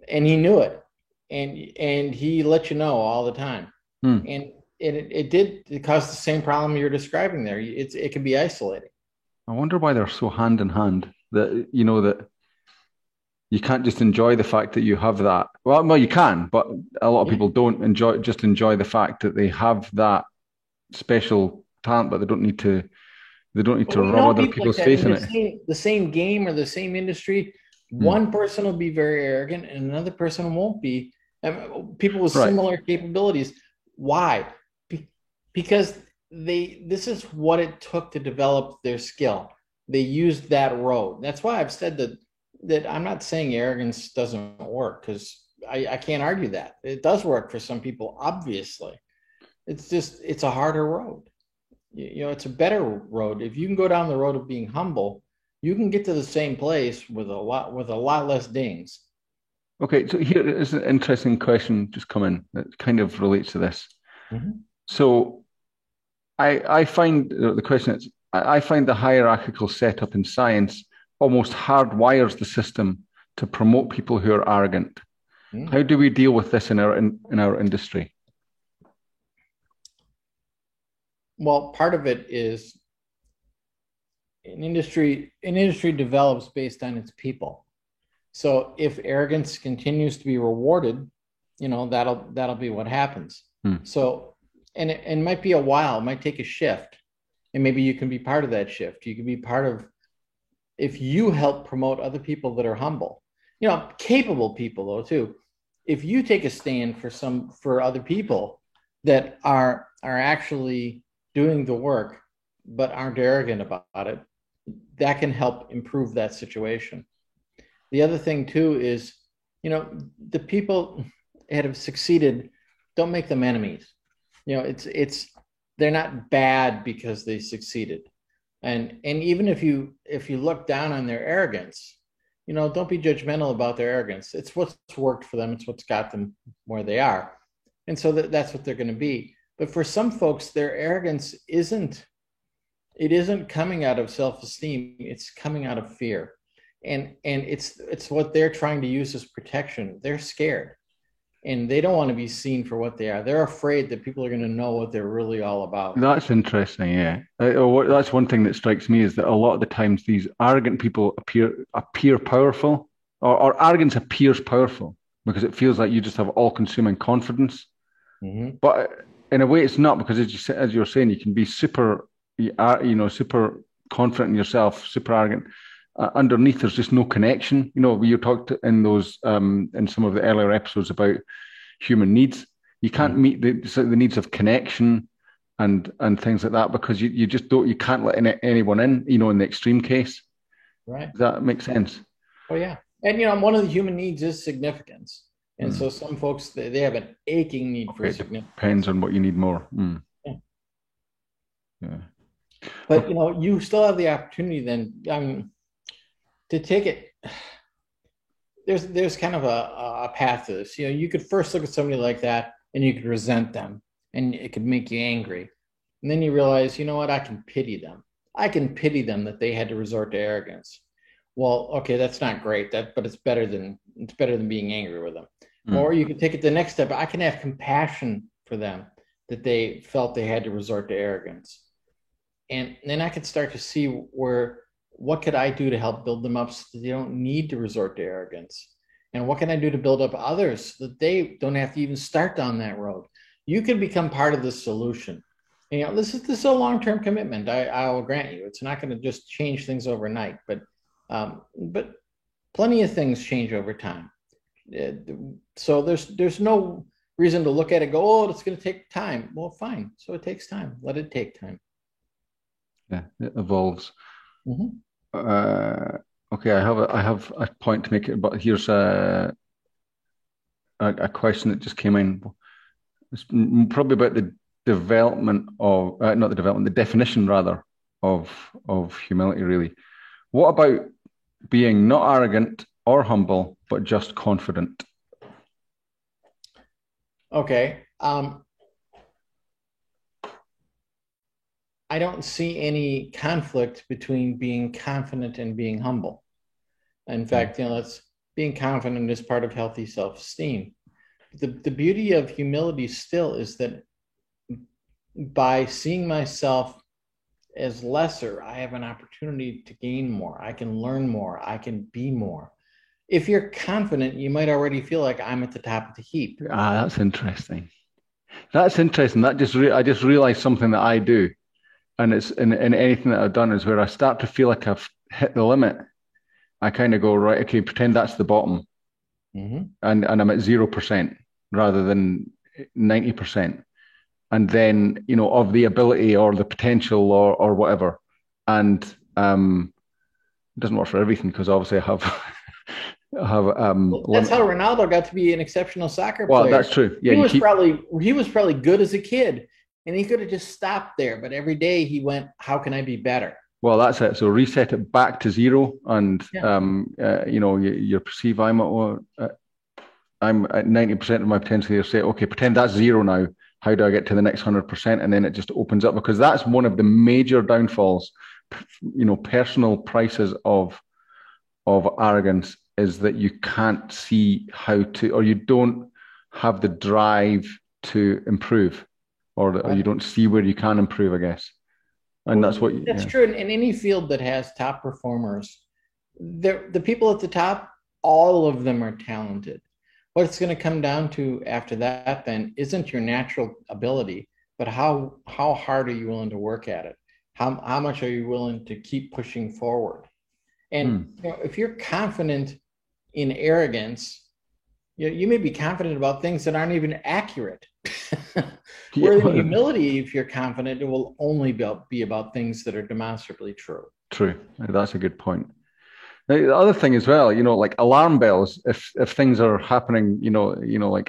and he knew it, and he let you know all the time. hmm. And it caused the same problem you're describing there. It can be isolating. I wonder why they're so hand in hand. That you can't just enjoy the fact that you have that. Well, no, you can, but a lot of Yeah. people don't enjoy the fact that they have that special talent, but they don't need to. They don't need But to we rub know other people like people's that face in in the it. same game or the same industry. Hmm. One person will be very arrogant, and another person won't be. People with Right. similar capabilities. Why? Because this is what it took to develop their skill. They used that road. That's why I've said that I'm not saying arrogance doesn't work, because I can't argue that. It does work for some people, obviously. It's a harder road. It's a better road. If you can go down the road of being humble, you can get to the same place with a lot less dings. Okay. So here is an interesting question just come in that kind of relates to this. Mhm. So I find the question is I find the hierarchical setup in science almost hardwires the system to promote people who are arrogant. How Mm. do we deal with this in our industry? Well, part of it is an industry develops based on its people. So if arrogance continues to be rewarded, that'll be what happens. Hmm. So and it might be a while, it might take a shift, and maybe you can be part of that shift. You can be part of, if you help promote other people that are humble, capable people though too. If you take a stand for other people that are actually doing the work but aren't arrogant about it, that can help improve that situation. The other thing too is, the people that have succeeded, don't make them enemies. It's they're not bad because they succeeded. And even if you look down on their arrogance, don't be judgmental about their arrogance. It's what's worked for them. It's what's got them where they are. And so that's what they're going to be. But for some folks, their arrogance isn't coming out of self-esteem. It's coming out of fear. And it's what they're trying to use as protection. They're scared, and they don't want to be seen for what they are. They're afraid that people are going to know what they're really all about. That's interesting. Yeah, that's one thing that strikes me is that a lot of the times these arrogant people appear powerful, or arrogance appears powerful because it feels like you just have all-consuming confidence. Mm-hmm. But in a way, it's not because as you're saying, you can be super, super confident in yourself, super arrogant. Underneath, there's just no connection. We talked in those in some of the earlier episodes about human needs. You can't Mm-hmm. meet the needs of connection and things like that because you just don't you can't let anyone in. In the extreme case. Right. Does that make sense? Oh yeah. And one of the human needs is significance. And Mm. so some folks they have an aching need for Okay, it significance. depends on what you need more. Mm. Yeah. Yeah. But Okay. you still have the opportunity then, I mean, to take it. There's kind of a path to this. You could first look at somebody like that and you could resent them, and it could make you angry. And then you realize, you know what, I can pity them. I can pity them that they had to resort to arrogance. Well, okay, that's not great. But it's better than being angry with them. Mm. Or you could take it the next step. I can have compassion for them that they felt they had to resort to arrogance. And then I could start to see what could I do to help build them up so that they don't need to resort to arrogance? And what can I do to build up others so that they don't have to even start down that road? You can become part of the solution. This is a long-term commitment. I will grant you, it's not going to just change things overnight, but plenty of things change over time. So there's no reason to look at it and go, oh, it's going to take time. Well, fine. So it takes time. Let it take time. Yeah, it evolves. Mm-hmm. Okay, I have a point to make it, but here's a question that just came in. It's probably about the development of not the development, the definition rather of humility. Really, what about being not arrogant or humble, but just confident? Okay. I don't see any conflict between being confident and being humble. In fact, that's being confident is part of healthy self-esteem. The beauty of humility still is that by seeing myself as lesser, I have an opportunity to gain more. I can learn more. I can be more. If you're confident, you might already feel like I'm at the top of the heap. That's interesting. That's interesting. I just realized something that I do, and it's in anything that I've done is where I start to feel like I've hit the limit. I kind of go, right, okay, pretend that's the bottom, and I'm at 0% rather than 90%, and then of the ability or the potential or whatever, and it doesn't work for everything because obviously I have that's how Ronaldo got to be an exceptional soccer player. Well, that's true. Yeah, he was probably good as a kid, and he could have just stopped there. But every day he went, "How can I be better?" Well, that's it. So reset it back to zero, and you perceive I'm at 90% of my potential here. Say, okay, pretend that's zero now. How do I get to the next 100%? And then it just opens up, because that's one of the major downfalls. Personal prices of arrogance is that you can't see how to, or you don't have the drive to improve, or you don't see where you can improve, I guess. And that's true. In any field that has top performers, the people at the top, all of them are talented. What it's going to come down to after that then isn't your natural ability, but how hard are you willing to work at it? How much are you willing to keep pushing forward? And if you're confident in arrogance, you may be confident about things that aren't even accurate. Where in humility, if you're confident, it will only be about things that are demonstrably true. True. That's a good point. Now, the other thing as well, like alarm bells, if things are happening, like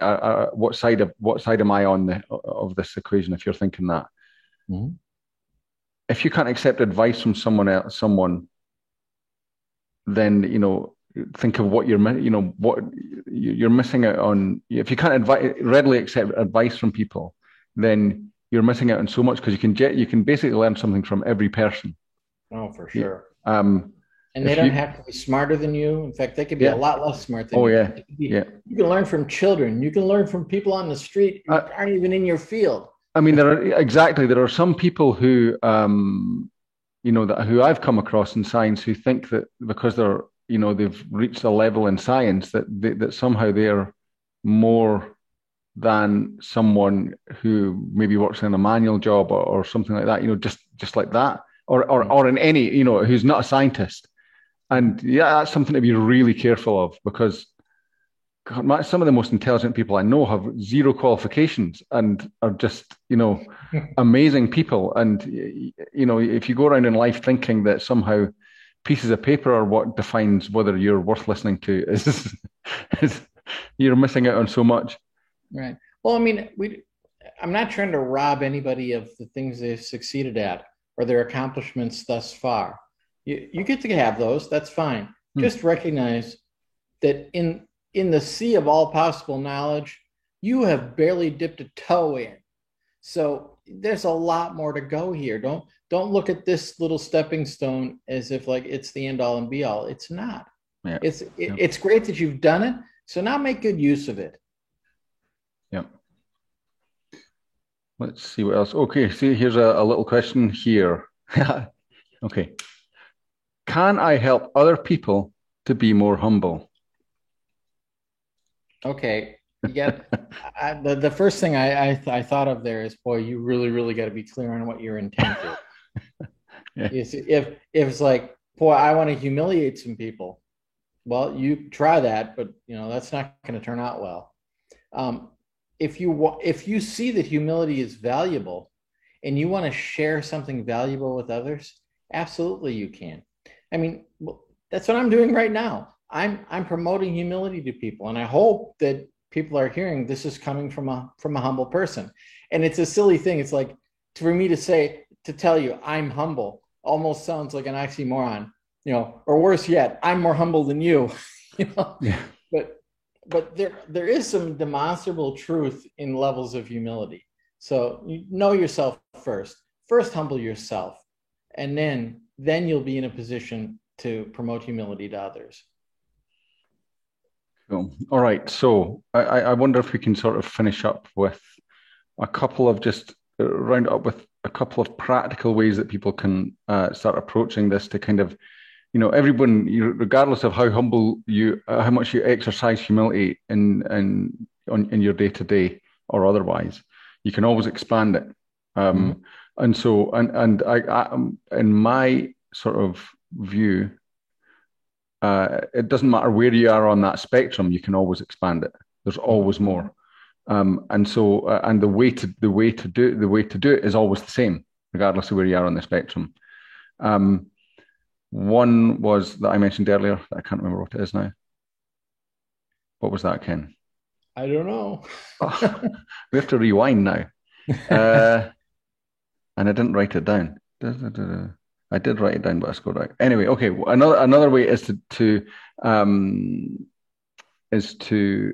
what side am I on of this equation? If you're thinking that, if you can't accept advice from someone, then think of what what you're missing out on. If you can't readily accept advice from people, then you're missing out on so much, because you can basically learn something from every person. Oh, for sure. And they don't have to be smarter than you. In fact, they could be a lot less smart than you. You can learn from children. You can learn from people on the street who aren't even in your field. I mean, there are some people who who I've come across in science who think that because they're they've reached a level in science that somehow they're more than someone who maybe works in a manual job or something like that, just like that, or in any, who's not a scientist. And that's something to be really careful of, because God, some of the most intelligent people I know have zero qualifications and are just, amazing people. And, if you go around in life thinking that somehow pieces of paper are what defines whether you're worth listening to, you're missing out on so much. Right. Well, I mean, I'm not trying to rob anybody of the things they've succeeded at or their accomplishments thus far. You get to have those. That's fine. Just recognize that in the sea of all possible knowledge, you have barely dipped a toe in. So there's a lot more to go here. Don't look at this little stepping stone as if like it's the end all and be all. It's not. Yeah. It's great that you've done it. So now make good use of it. Yeah. Let's see what else. Okay, see, here's a little question here. Okay. Can I help other people to be more humble? Okay. Yeah. The first thing I thought of there is, boy, you really, really got to be clear on what your intent is. Yeah. If it's like, boy, I want to humiliate some people, well, you try that, but that's not going to turn out well. If you see that humility is valuable and you want to share something valuable with others, absolutely you can. I mean, that's what I'm doing right now. I'm promoting humility to people, and I hope that people are hearing this is coming from a humble person. And it's a silly thing. It's like, for me to tell you I'm humble almost sounds like an oxymoron, or worse yet, I'm more humble than you. you know. Yeah. But there is some demonstrable truth in levels of humility. So you know yourself first. First humble yourself, and then you'll be in a position to promote humility to others. Cool. All right. So I wonder if we can sort of finish up with a couple of just round up with a couple of practical ways that people can start approaching this to kind of, everyone, regardless of how humble you, how much you exercise humility in your day to day or otherwise, you can always expand it. Mhm. And so, in my sort of view, it doesn't matter where you are on that spectrum, you can always expand it. There's always more. And the way to do it is always the same, regardless of where you are on the spectrum. Um, One was that I mentioned earlier. I can't remember what it is now. What was that, Ken? I don't know. Oh, we have to rewind now. Uh, and I didn't write it down. I did write it down, but I scored out. Anyway, okay. Another way um, is to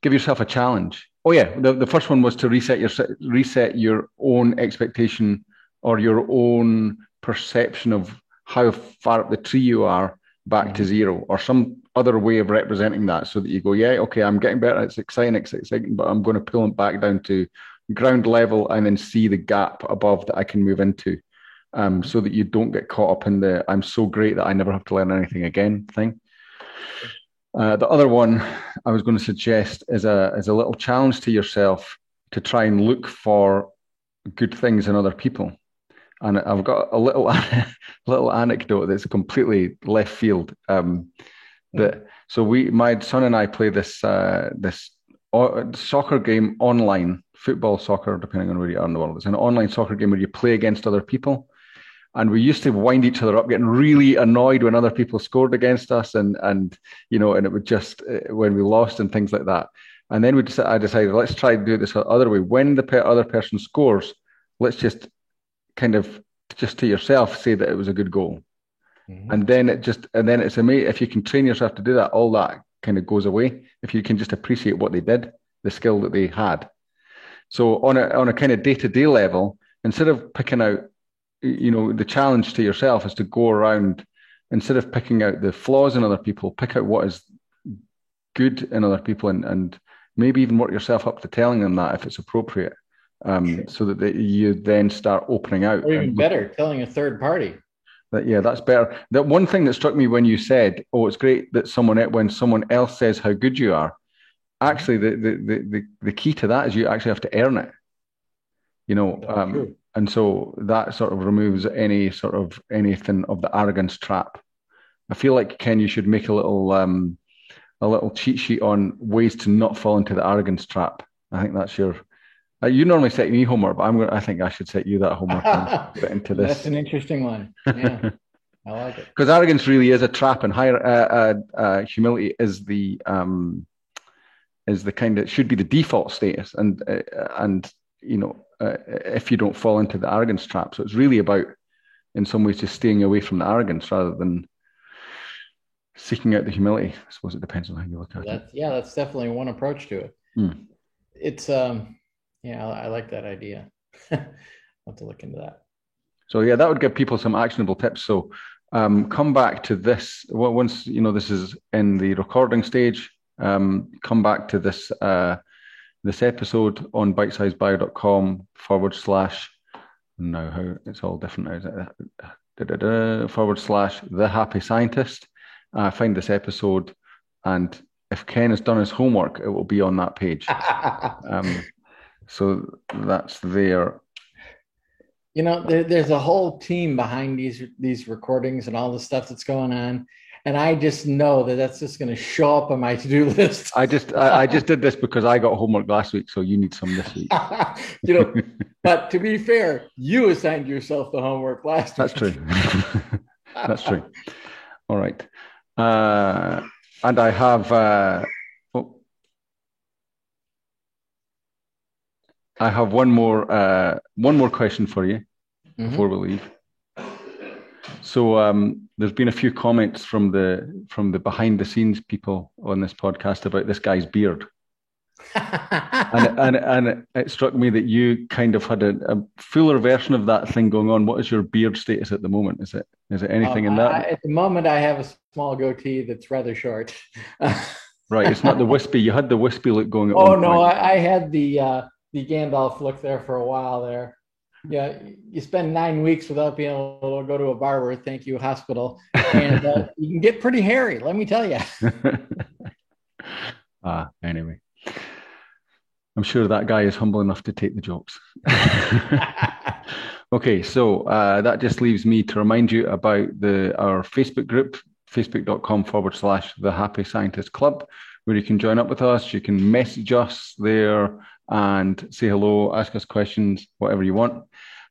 give yourself a challenge. Oh yeah, the first one was to reset your own expectation or your own perception of how far up the tree you are back to Mhm. zero, or some other way of representing that, so that you go, yeah, okay, I'm getting better. It's exciting, but I'm going to pull it back down to ground level and then see the gap above that I can move into, so that you don't get caught up in the "I'm so great that I never have to learn anything again" thing. The other one I was going to suggest is a little challenge to yourself to try and look for good things in other people. And I've got a little little anecdote that's completely left field. My son and I play this soccer game online, football, soccer, depending on where you are in the world. It's an online soccer game where you play against other people. And we used to wind each other up, getting really annoyed when other people scored against us, and it would just when we lost and things like that. And then I decided, let's try to do this the other way. When the other person scores, let's just kind of just to yourself say that it was a good goal, Mhm. and then it's amazing if you can train yourself to do that. All that kind of goes away if you can just appreciate what they did, the skill that they had. So on a kind of day to day level, instead of picking out, the challenge to yourself is to go around, instead of picking out the flaws in other people, pick out what is good in other people, and maybe even work yourself up to telling them that if it's appropriate, Sure. so that you then start opening out Or and even look. better, telling a third party. That, yeah, that's better. That one thing that struck me when you said, "Oh, it's great that when someone else says how good you are." Mhm. Actually, the key to that is you actually have to earn it. That's true. And so that sort of removes any sort of anything of the arrogance trap. I feel like, Ken, you should make a little cheat sheet on ways to not fall into the arrogance trap. I think that's your. You normally set me homework, but I think I should set you that homework and get into That's this. an interesting one. Yeah, I like it. Because arrogance really is a trap, and higher humility is the kind that should be the default status, and if you don't fall into the arrogance trap. So it's really about, in some ways, just staying away from the arrogance rather than seeking out the humility. I suppose it depends on how you look Well, at it. that's definitely one approach to it. Hmm. It's yeah, I like that idea. I'll have to look into that. So yeah, that would give people some actionable tips. So come back to this once this is in the recording stage. Come back to this episode on bitesizebio.com/. Now, how it's all different now. Is it /the happy scientist? Find this episode, and if Ken has done his homework, it will be on that page. So that's there. There's a whole team behind these recordings and all the stuff that's going on, and I just know that that's just going to show up on my to-do list. I just did this because I got homework last week, so you need some this week. you know, but to be fair, you assigned yourself the homework last That's true. week. That's true. All right. And I have oh, one more question for you before we leave. So there's been a few comments from the behind the scenes people on this podcast about this guy's beard. And it struck me that you kind of had a fuller version of that thing going on. What is your beard status at the moment? Is it anything in that? At the moment, I have a small goatee that's rather short. Right, it's not the wispy. You had the wispy look going at Oh one no, point. I had the Gandalf look there for a while there. Yeah, you spend 9 weeks without being able to go to a barber. Thank you, hospital, and you can get pretty hairy. Let me tell you. Anyway, I'm sure that guy is humble enough to take the jokes. Okay, so that just leaves me to remind you about our Facebook group, facebook.com/The Happy Scientist Club, where you can join up with us. You can message us there and say hello, ask us questions, whatever you want,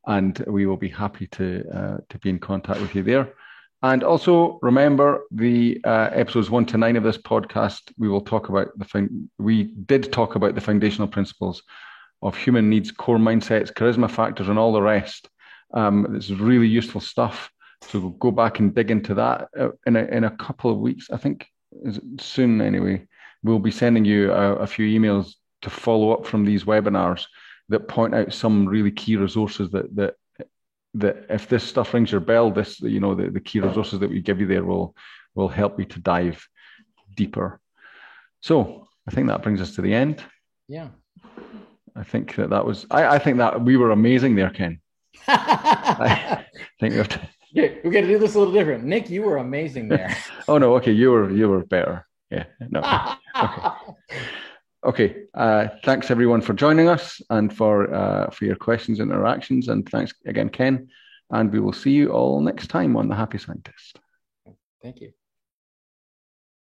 and we will be happy to be in contact with you there. And also remember the episodes 1 to 9 of this podcast. We did talk about the foundational principles of human needs, core mindsets, charisma factors, and all the rest. This is really useful stuff. So we'll go back and dig into that in a couple of weeks. I think soon anyway. We'll be sending you a few emails to follow up from these webinars that point out some really key resources that if this stuff rings your bell, the key resources that we give you there will help you to dive deeper. So I think that brings us to the end. Yeah. I think I think that we were amazing there, Ken. I think we have to. Yeah, we're going to do this a little different. Nick, you were amazing there. Oh no, okay, you were better. Yeah, no. Okay. Thanks everyone for joining us and for your questions and interactions, and thanks again, Ken. And we will see you all next time on The Happy Scientist. Thank you.